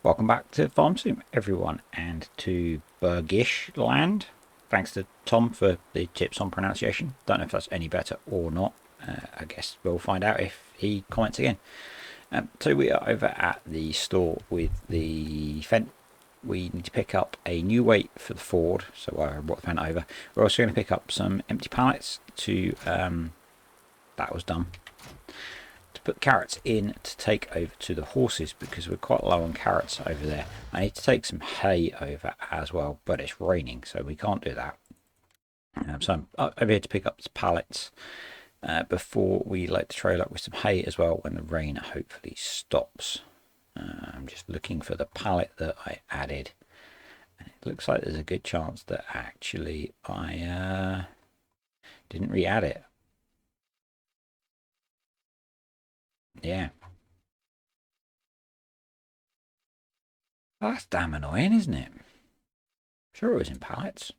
Welcome back to Farm Sim, everyone, and to Bergisch land. Thanks to Tom for the tips on pronunciation. Don't know if that's any better or not. I guess we'll find out if he comments again. So we are over at the store with the Fendt. We need to pick up a new weight for the Ford, so I brought the Fendt over. We're also going to pick up some empty pallets to, that was done, to put carrots in to take over to the horses because we're quite low on carrots over there. I need to take some hay over as well, but it's raining, so we can't do that. So I'm over here to pick up the pallets before we load the trailer up with some hay as well when the rain hopefully stops. I'm just looking for the pallet that I added, and it looks like there's a good chance that actually I didn't re-add it. Yeah. Oh, that's damn annoying, isn't it? Sure it was in pallets.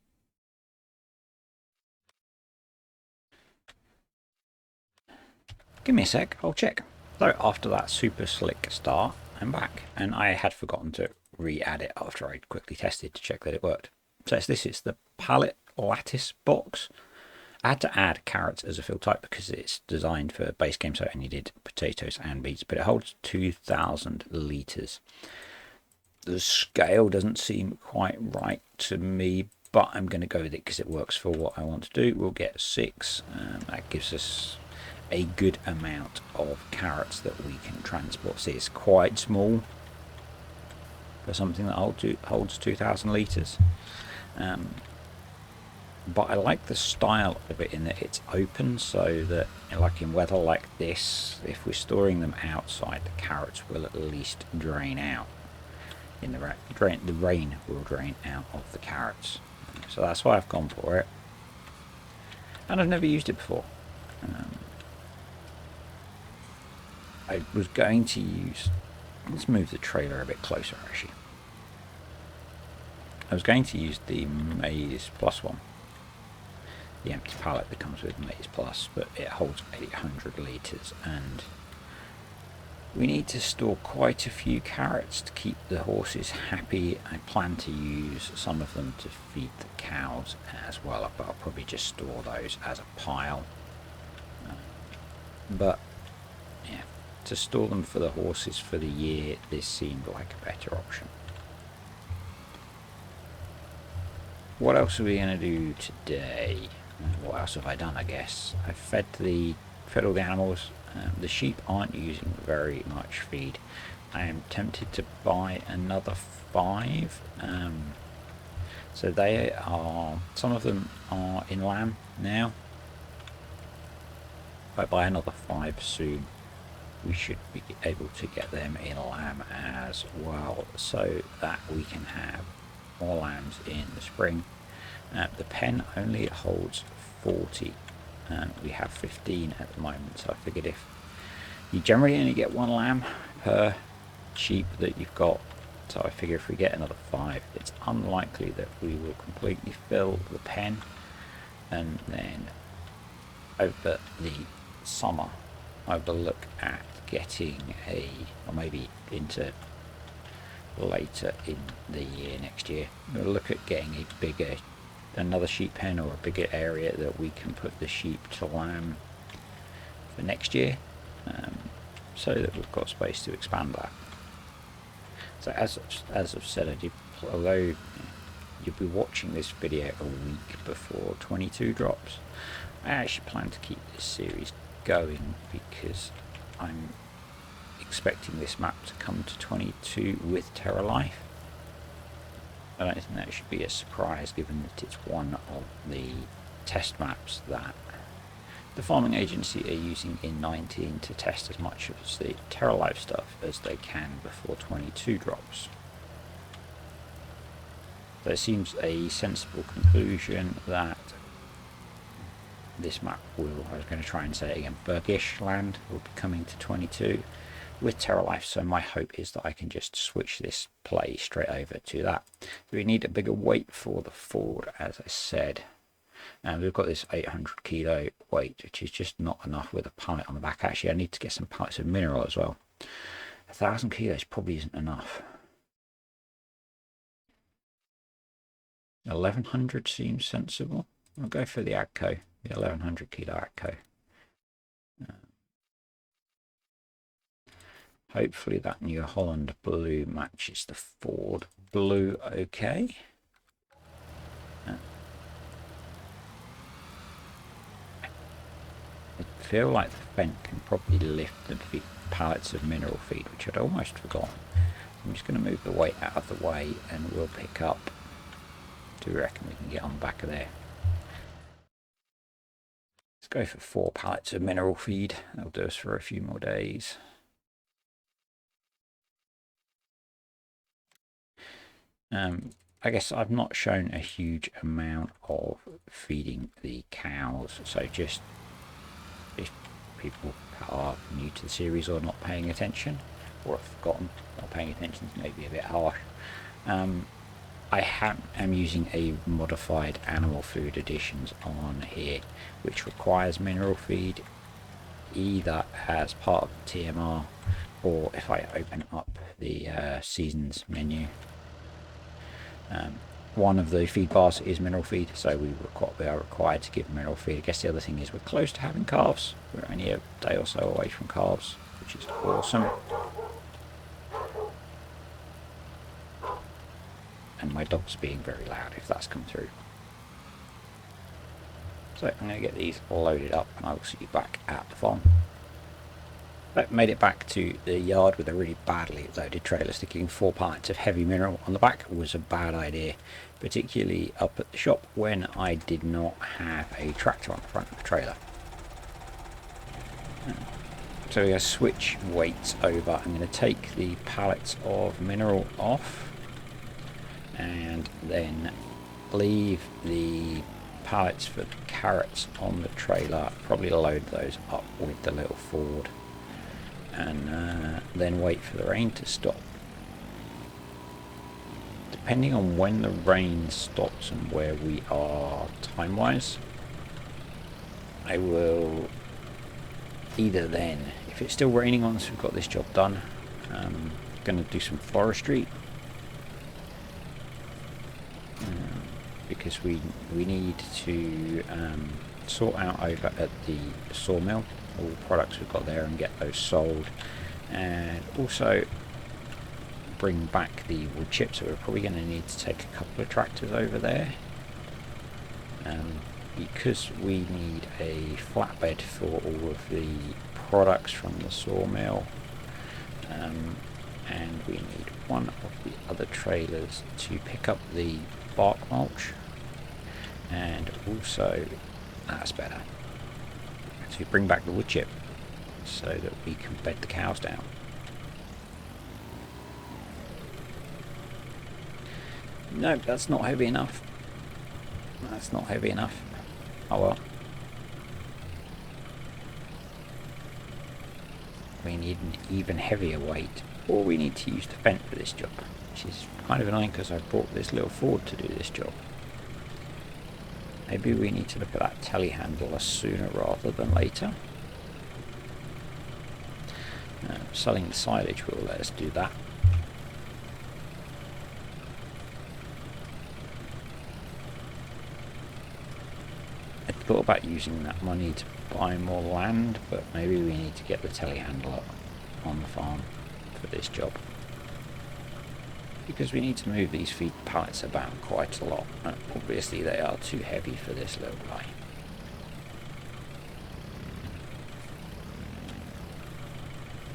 Give me a sec, I'll check. So after that super slick start, I'm back, and I had forgotten to re-add it after I quickly tested to check that it worked. So this is the pallet lattice box. I had to add carrots as a fill type because it's designed for base game, so I only did potatoes and beets, but it holds 2,000 litres. The scale doesn't seem quite right to me, but I'm going to go with it because it works for what I want to do. We'll get 6. That gives us a good amount of carrots that we can transport. See, it's quite small for something that holds 2,000 litres. But I like the style of it in that it's open, so that, like in weather like this, if we're storing them outside, the carrots will at least drain out. In the rain will drain out of the carrots. So that's why I've gone for it. And I've never used it before. I was going to use... Let's move the trailer a bit closer, actually. I was going to use the Maize Plus one. The empty pallet that comes with Maize Plus, but it holds 800 litres, and we need to store quite a few carrots to keep the horses happy. I plan to use some of them to feed the cows as well, but I'll probably just store those as a pile. But yeah, to store them for the horses for the year, this seemed like a better option. What else are we going to do today? What else have I done, I guess? I've fed all the animals. The sheep aren't using very much feed. I am tempted to buy another 5. So they are, some of them are in lamb now. If I buy another 5 soon, we should be able to get them in lamb as well, so that we can have more lambs in the spring. The pen only holds 40. We have 15 at the moment, so I figured if you generally only get 1 lamb per sheep that you've got, so I figure if we get another 5, it's unlikely that we will completely fill the pen. And then over the summer I will look at getting or maybe into later in the year, next year, we'll look at getting another sheep pen or a bigger area that we can put the sheep to lamb for next year, so that we've got space to expand that. So as I've said, although you'll be watching this video a week before 22 drops, I actually plan to keep this series going because I'm expecting this map to come to 22 with Terra Life. I don't think that should be a surprise, given that it's one of the test maps that the farming agency are using in 19 to test as much of the Terra Life stuff as they can before 22 drops. So it seems a sensible conclusion that this map will, I was going to try and say it again, Bergisch land will be coming to 22 with Terra Life, so my hope is that I can just switch this play straight over to that. We need a bigger weight for the Ford, as I said, and we've got this 800 kilo weight, which is just not enough with a pallet on the back. Actually, I need to get some pallets of mineral as well. 1,000 kilos probably isn't enough. 1100 seems sensible. I'll go for the AGCO, the 1100 kilo AGCO. Hopefully that New Holland blue matches the Ford blue okay. I feel like the Fendt can probably lift the pallets of mineral feed, which I'd almost forgotten. I'm just going to move the weight out of the way and we'll pick up. Do you reckon we can get on the back of there? Let's go for 4 pallets of mineral feed. That'll do us for a few more days. I guess I've not shown a huge amount of feeding the cows, so just if people are new to the series or not paying attention, or have forgotten, not paying attention is maybe a bit harsh. I am using a modified animal food additions on here, which requires mineral feed either as part of the TMR or if I open up the seasons menu. One of the feed bars is mineral feed, so we are required to give mineral feed. I guess the other thing is we're close to having calves. We're only a day or so away from calves, which is awesome. And my dog's being very loud if that's come through. So I'm going to get these loaded up and I will see you back at the farm. I made it back to the yard with a really badly loaded trailer. Sticking 4 pallets of heavy mineral on the back was a bad idea, particularly up at the shop when I did not have a tractor on the front of the trailer. So we're going to switch weights over. I'm going to take the pallets of mineral off and then leave the pallets for the carrots on the trailer. Probably load those up with the little Ford and then wait for the rain to stop. Depending on when the rain stops and where we are time wise, I will either then, if it's still raining once we've got this job done, I'm going to do some forestry because we need to sort out over at the sawmill all the products we've got there and get those sold, and also bring back the wood chips. So we're probably going to need to take a couple of tractors over there because we need a flatbed for all of the products from the sawmill, and we need one of the other trailers to pick up the bark mulch, and also that's better, to bring back the wood chip so that we can bed the cows down. No, that's not heavy enough. That's not heavy enough. Oh well. We need an even heavier weight, or we need to use the Fendt for this job, which is kind of annoying because I brought this little Ford to do this job. Maybe we need to look at that telehandler sooner rather than later. Selling the silage will let us do that. I thought about using that money to buy more land, but maybe we need to get the telehandler on the farm for this job, because we need to move these feed pallets about quite a lot, and obviously they are too heavy for this little guy.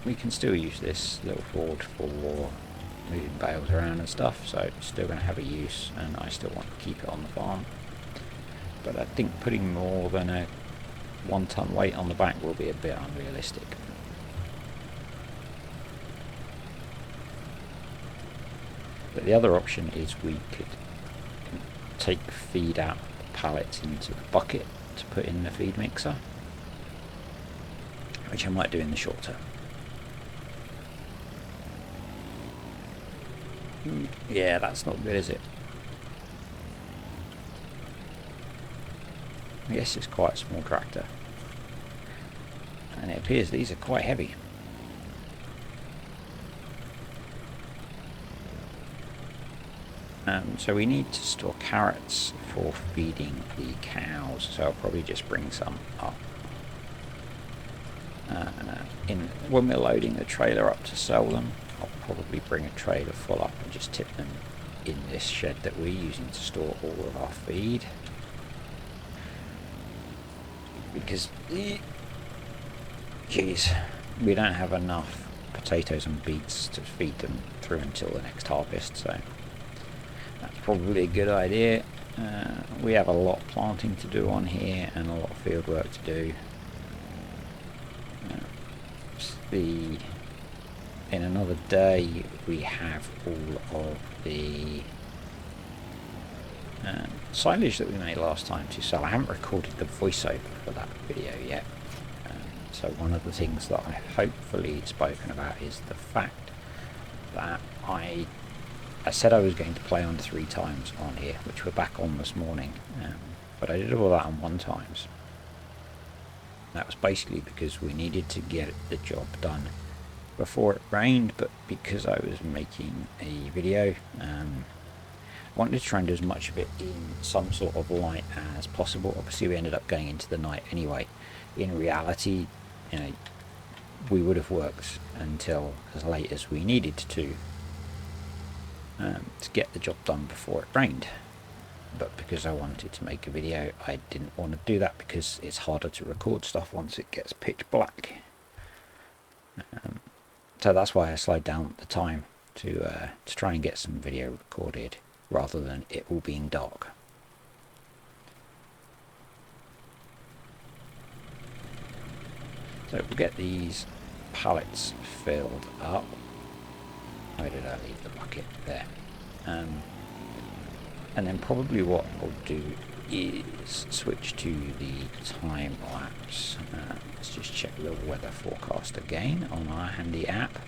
We can still use this little Ford for moving bales around and stuff, so it's still going to have a use, and I still want to keep it on the farm. But I think putting more than a 1 ton weight on the back will be a bit unrealistic. But the other option is we could take feed out of the pallets into the bucket to put in the feed mixer, which I might do in the short term. Yeah, that's not good, is it? I guess it's quite a small tractor, and it appears these are quite heavy. So we need to store carrots for feeding the cows, so I'll probably just bring some up. When we're loading the trailer up to sell them, I'll probably bring a trailer full up and just tip them in this shed that we're using to store all of our feed. Because, geez, we don't have enough potatoes and beets to feed them through until the next harvest, so that's probably a good idea. We have a lot of planting to do on here and a lot of field work to do. In another day we have all of the silage that we made last time to sell. I haven't recorded the voiceover for that video yet, so one of the things that I hopefully spoken about is the fact that I said I was going to play on 3 times on here, which we're back on this morning, but I did all that on 1 times. That was basically because we needed to get the job done before it rained, but because I was making a video, I wanted to try and do as much of it in some sort of light as possible. Obviously we ended up going into the night anyway. In reality, you know, we would have worked until as late as we needed to get the job done before it rained. But because I wanted to make a video, I didn't want to do that because it's harder to record stuff once it gets pitch black. So that's why I slowed down the time to try and get some video recorded rather than it all being dark. So we'll get these pallets filled up. Where did I leave the bucket? There. And then probably what I'll do is switch to the time lapse. Let's just check the weather forecast again on our handy app.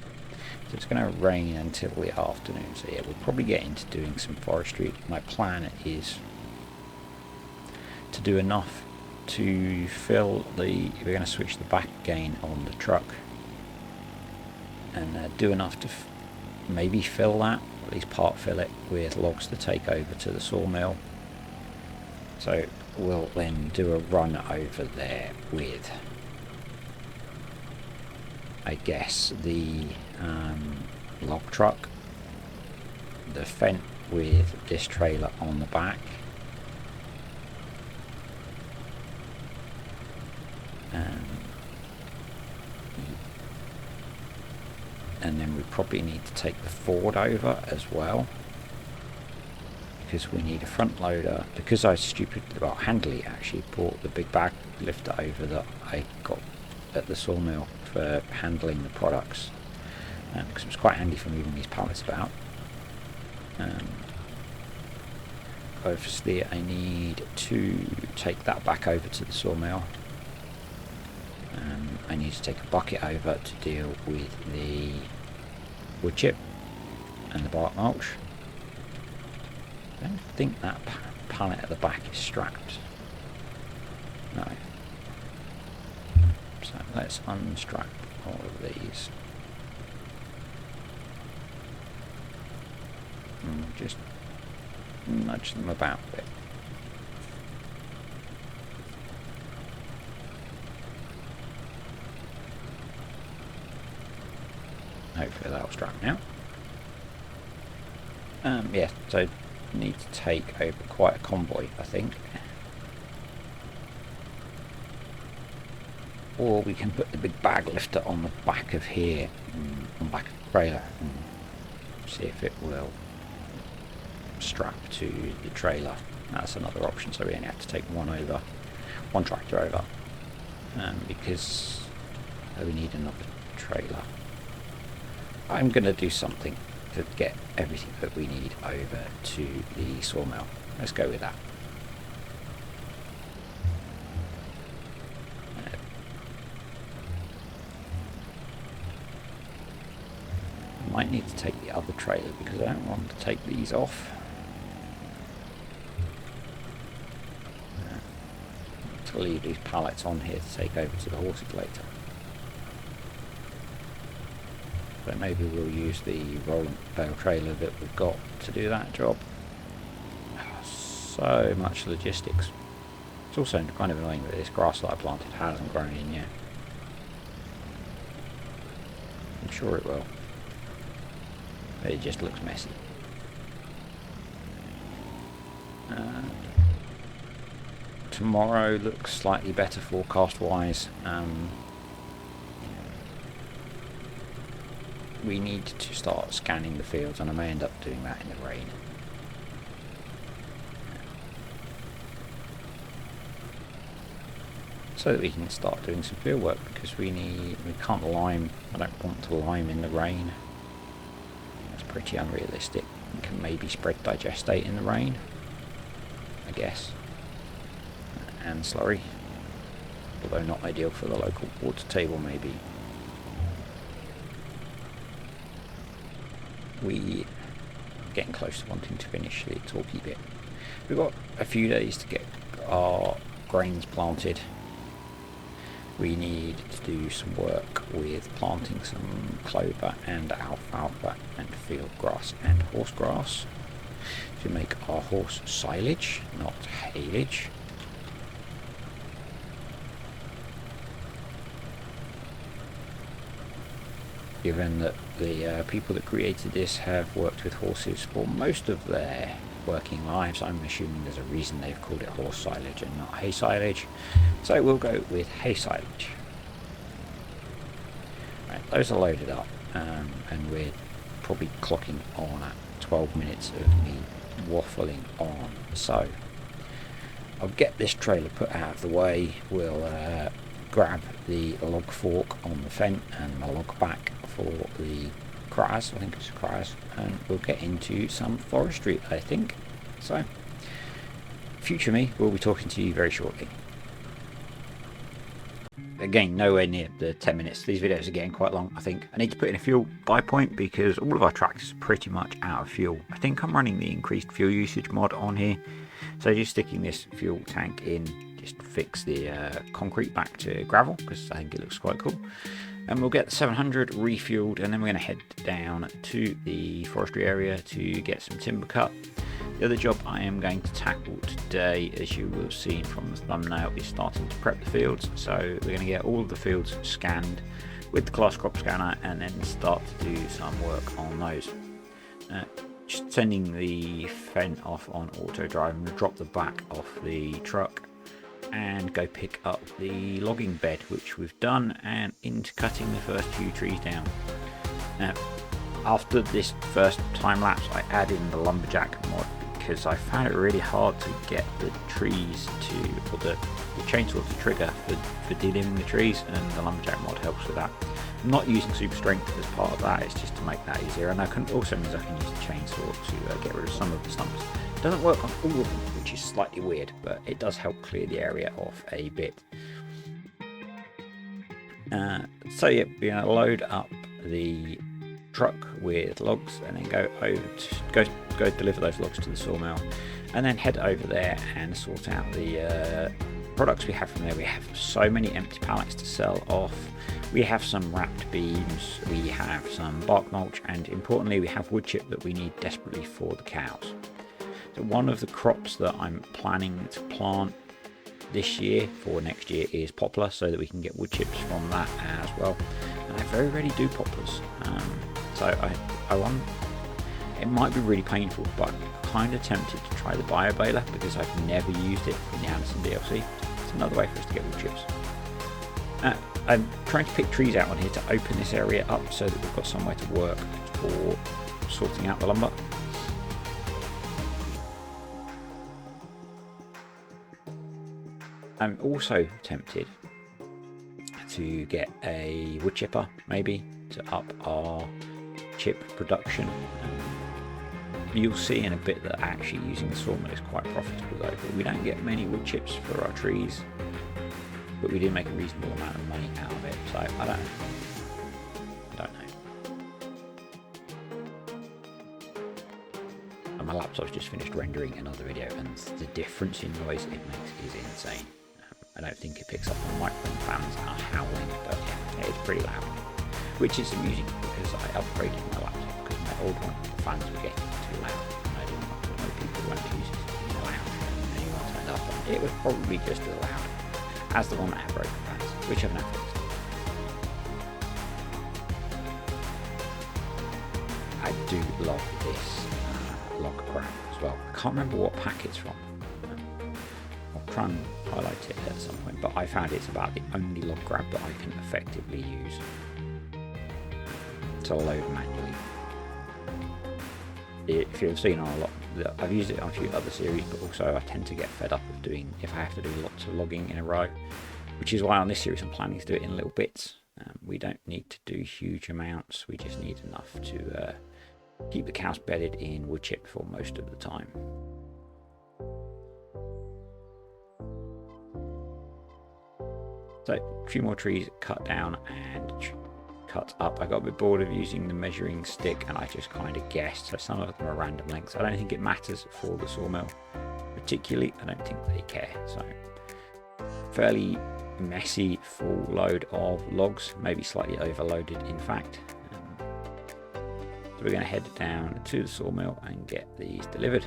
So it's going to rain until the afternoon, so yeah, we'll probably get into doing some forestry. My plan is to do enough to fill the, we're going to switch the back again on the truck, and do enough to maybe fill that, at least part fill it with logs to take over to the sawmill. So we'll then do a run over there with, I guess, the log truck, the Fent with this trailer on the back, and then we probably need to take the Ford over as well, because we need a front loader. Because I handily actually bought the big bag lifter over that I got at the sawmill for handling the products, because it was quite handy for moving these pallets about. Obviously I need to take that back over to the sawmill. I need to take a bucket over to deal with the wood chip and the bark mulch. I don't think that pallet at the back is strapped. No. So let's unstrap all of these. And just nudge them about a bit. Hopefully that'll strap now. Yeah, so need to take over quite a convoy, I think. Or we can put the big bag lifter on the back of here, on the back of the trailer, and see if it will strap to the trailer. That's another option, so we only have to take one tractor over, because we need another trailer. I'm going to do something to get everything that we need over to the sawmill. Let's go with that. I might need to take the other trailer because I don't want to take these off. To leave these pallets on here to take over to the horses later. But maybe we'll use the rolling bale trailer that we've got to do that job. So much logistics. It's also kind of annoying that this grass that I planted hasn't grown in yet. I'm sure it will. But it just looks messy. Tomorrow looks slightly better forecast wise. We need to start scanning the fields, and I may end up doing that in the rain. So that we can start doing some field work, because we can't lime. I don't want to lime in the rain. That's pretty unrealistic. We can maybe spread digestate in the rain, I guess. And slurry, although not ideal for the local water table maybe. We are getting close to wanting to finish the talky bit. We've got a few days to get our grains planted. We need to do some work with planting some clover and alfalfa and field grass and horse grass to make our horse silage, not haylage. Given that the people that created this have worked with horses for most of their working lives, I'm assuming there's a reason they've called it horse silage and not hay silage. So we'll go with hay silage. Right, those are loaded up, and we're probably clocking on at 12 minutes of me waffling on. So I'll get this trailer put out of the way. We'll grab the log fork on the fence and the log back for the Kraz, I think it's a Kraz, and we'll get into some forestry, I think. So, future me will be talking to you very shortly. Again, nowhere near the 10 minutes. These videos are getting quite long, I think. I need to put in a fuel buy point because all of our tracks are pretty much out of fuel. I think I'm running the increased fuel usage mod on here. So just sticking this fuel tank in just to fix the concrete back to gravel, because I think it looks quite cool. And we'll get the 700 refueled, and then we're going to head down to the forestry area to get some timber cut. The other job I am going to tackle today, as you will have seen from the thumbnail, is starting to prep the fields. So we're going to get all of the fields scanned with the class crop scanner and then start to do some work on those. Just sending the fen off on auto drive. I'm going to drop the back off the truck and go pick up the logging bed, which we've done, and into cutting the first few trees down. Now, after this first time lapse, I add in the Lumberjack mod because I found it really hard to get the trees to, or the chainsaw to trigger for delimbing the trees, and the Lumberjack mod helps with that. I'm not using super strength as part of that, it's just to make that easier, and that also means I can use the chainsaw to get rid of some of the stumps. It doesn't work on all of them, which is slightly weird, but it does help clear the area off a bit. So yeah, we're going to load up the truck with logs and then go over to go deliver those logs to the sawmill, and then head over there and sort out the products we have from there. We have so many empty pallets to sell off. We have some wrapped beams, we have some bark mulch, and importantly we have wood chip that we need desperately for the cows. So one of the crops that I'm planning to plant this year for next year is poplar, so that we can get wood chips from that as well. And I very rarely do poplars, so I want, it might be really painful, but I'm kind of tempted to try the bio baler because I've never used it in the Anderson DLC. It's another way for us to get wood chips. I'm trying to pick trees out on here to open this area up so that we've got somewhere to work for sorting out the lumber. I'm also tempted to get a wood chipper, maybe, to up our chip production. You'll see in a bit that actually using the sawmill is quite profitable though, but we don't get many wood chips for our trees, but we do make a reasonable amount of money out of it, so I don't know. And my laptop's just finished rendering another video, and the difference in noise it makes is insane. I don't think it picks up on microphone fans are howling, but yeah, it's pretty loud. Which is amusing because I upgraded my laptop because my old one, the fans were getting too loud. And I didn't want to know people weren't using it too loud. it was probably just as loud as the one that had broken pads, which I've now fixed. I do love this log grab as well. I can't remember what pack it's from. I'll try and highlight it at some point, but I found it's about the only log grab that I can effectively use to load manually. If you've seen on a lot, I've used it on a few other series, but also I tend to get fed up of doing, if I have to do lots of logging in a row, which is why on this series I'm planning to do it in little bits. We don't need to do huge amounts, we just need enough to keep the cows bedded in wood chip for most of the time. So a few more trees cut down and cut up. I got a bit bored of using the measuring stick and I just kind of guessed, so some of them are random lengths. I don't think it matters for the sawmill particularly, I don't think they care. So fairly messy full load of logs, maybe slightly overloaded in fact. So we're going to head down to the sawmill and get these delivered.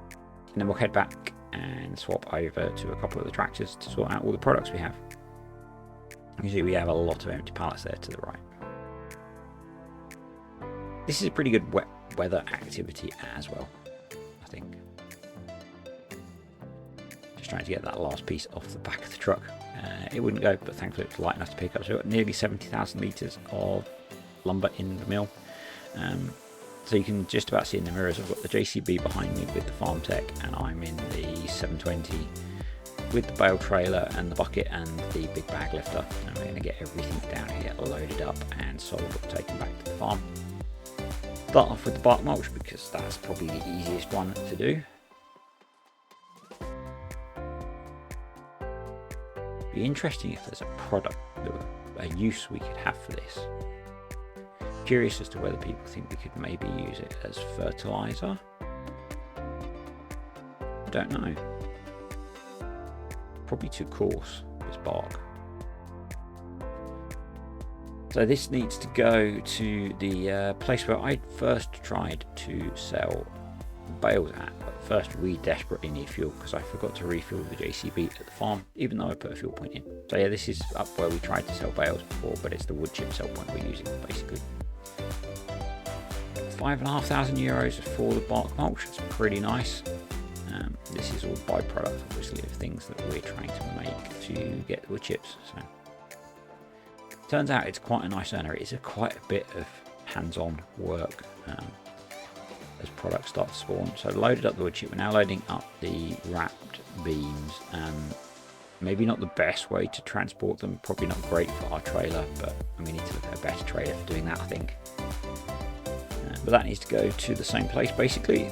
And then we'll head back and swap over to a couple of the tractors to sort out all the products we have. You see we have a lot of empty pallets there to the right. This is a pretty good wet weather activity as well, I think. Just trying to get that last piece off the back of the truck. It wouldn't go, but thankfully it's light enough to pick up. So we've got nearly 70,000 litres of lumber in the mill. So you can just about see in the mirrors, I've got the JCB behind me with the farm tech, and I'm in the 720 with the bale trailer and the bucket and the big bag lifter. And we're going to get everything down here loaded up and sold or taken back to the farm. Start off with the bark mulch because that's probably the easiest one to do. Be interesting if there's a product, a use we could have for this. Curious as to whether people think we could maybe use it as fertilizer. I don't know. Probably too coarse, this bark. So this needs to go to the place where I first tried to sell bales at. But first we desperately need fuel because I forgot to refuel the JCB at the farm, even though I put a fuel point in. So yeah, this is up where we tried to sell bales before, but it's the wood chip sell point we're using basically. €5,500 for the bark mulch. It's pretty nice. This is all byproduct obviously of things that we're trying to make to get wood chips. So turns out it's quite a nice earner. It's quite a bit of hands-on work as products start to spawn. So loaded up the wood chip. We're now loading up the wrapped beams. Maybe not the best way to transport them. Probably not great for our trailer, but we need to look at a better trailer for doing that, I think. But that needs to go to the same place basically.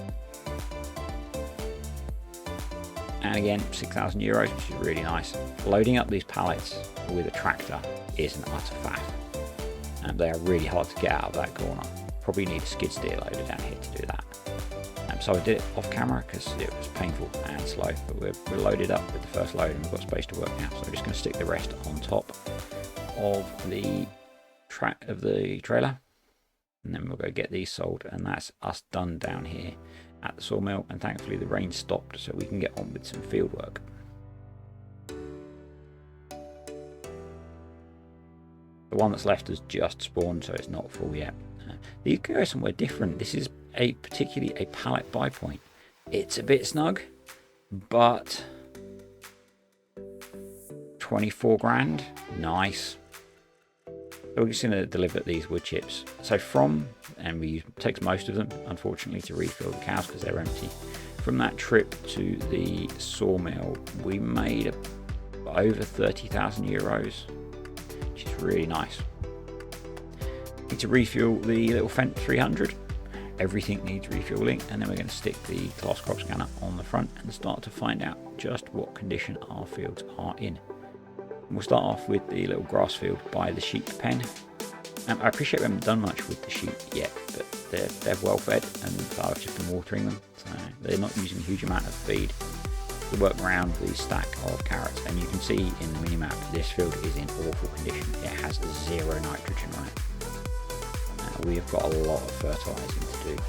And again, €6,000, which is really nice. Loading up these pallets with a tractor is an utter faff. They are really hard to get out of that corner. Probably need a skid steer loader down here to do that. So I did it off camera because it was painful and slow, but we're loaded up with the first load and we've got space to work now. So I'm just going to stick the rest on top of the trailer. And then we'll go get these sold, and that's us done down here at the sawmill. And thankfully the rain stopped so we can get on with some field work. The one that's left has just spawned, so it's not full yet. These go somewhere different. This is particularly a pallet buy point. It's a bit snug, but 24 grand, nice. So we're just going to deliver these wood chips. So and we takes most of them, unfortunately, to refill the cows because they're empty. From that trip to the sawmill, we made over €30,000, which is really nice. Need to refuel the little Fendt 300. Everything needs refueling, and then we're going to stick the glass crop scanner on the front and start to find out just what condition our fields are in. We'll start off with the little grass field by the sheep pen. I appreciate we haven't done much with the sheep yet, but they're well fed and I've just been watering them, so they're not using a huge amount of feed. We work around the stack of carrots, and you can see in the mini-map this field is in awful condition. It has 0 nitrogen on it. We have got a lot of fertilising to do.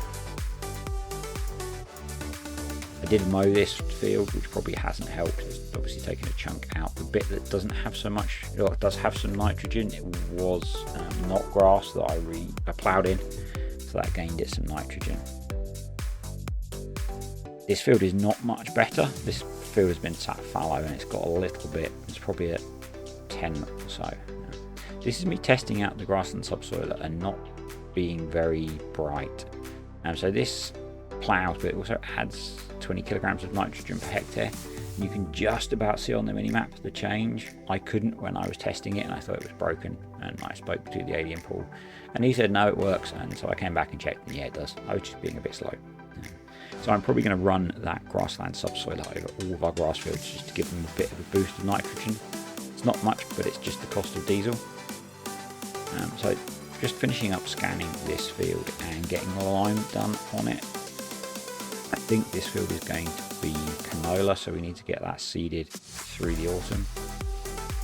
I did mow this field, which probably hasn't helped. It's obviously taken a chunk out. The bit that doesn't have so much, or it does have some nitrogen, it was not grass that I ploughed in, so that gained it some nitrogen. This field is not much better. This field has been sat fallow and it's got a little bit, it's probably at 10 or so. This is me testing out the grassland subsoil and not being very bright. So this plows, but it also adds 20 kilograms of nitrogen per hectare. You can just about see on the mini-map the change. I couldn't when I was testing it and I thought it was broken, and I spoke to the alien pool and he said no, it works, and so I came back and checked and yeah, it does. I was just being a bit slow. So I'm probably going to run that grassland subsoil over all of our grass fields just to give them a bit of a boost of nitrogen. It's not much, but it's just the cost of diesel. So just finishing up scanning this field and getting the lime done on it. I think this field is going to be canola, so we need to get that seeded through the autumn.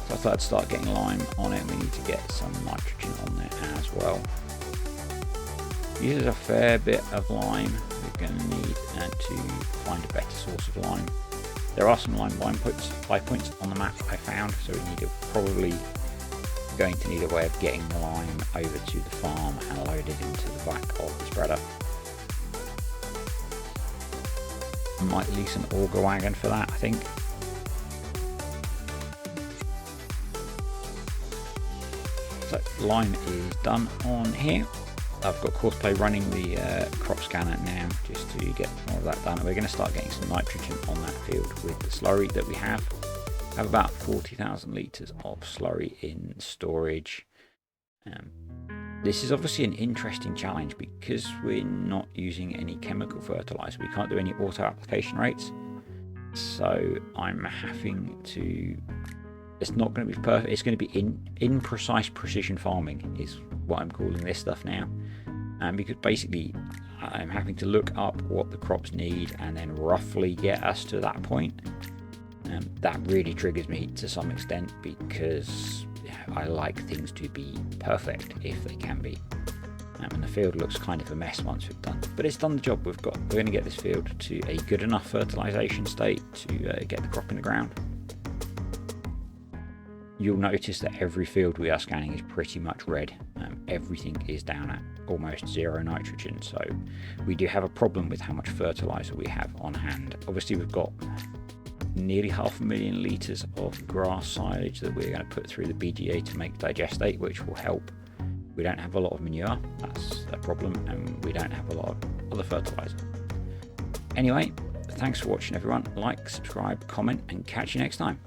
So I thought I'd start getting lime on it, and we need to get some nitrogen on there as well. Uses a fair bit of lime. We're going to need to find a better source of lime. There are some lime buy points on the map I found, so we need to probably going to need a way of getting the lime over to the farm and load it into the back of the spreader. I might lease an auger wagon for that, I think. So lime is done on here. I've got Courseplay running the crop scanner now just to get more of that done. We're going to start getting some nitrogen on that field with the slurry that we have. I have about 40,000 litres of slurry in storage. This is obviously an interesting challenge because we're not using any chemical fertilizer. We can't do any auto application rates. So I'm having to, it's not going to be perfect. It's going to be imprecise precision farming is what I'm calling this stuff now. Because basically I'm having to look up what the crops need and then roughly get us to that point. That really triggers me to some extent because I like things to be perfect if they can be. And the field looks kind of a mess once we've done, but it's done the job we've got. We're going to get this field to a good enough fertilization state to get the crop in the ground. You'll notice that every field we are scanning is pretty much red. Everything is down at almost zero nitrogen, so we do have a problem with how much fertilizer we have on hand. Obviously we've got nearly 500,000 litres of grass silage that we're going to put through the BGA to make digestate, which will help. We don't have a lot of manure, that's a problem, and we don't have a lot of other fertilizer. Anyway, thanks for watching everyone. Like, subscribe, comment, and catch you next time.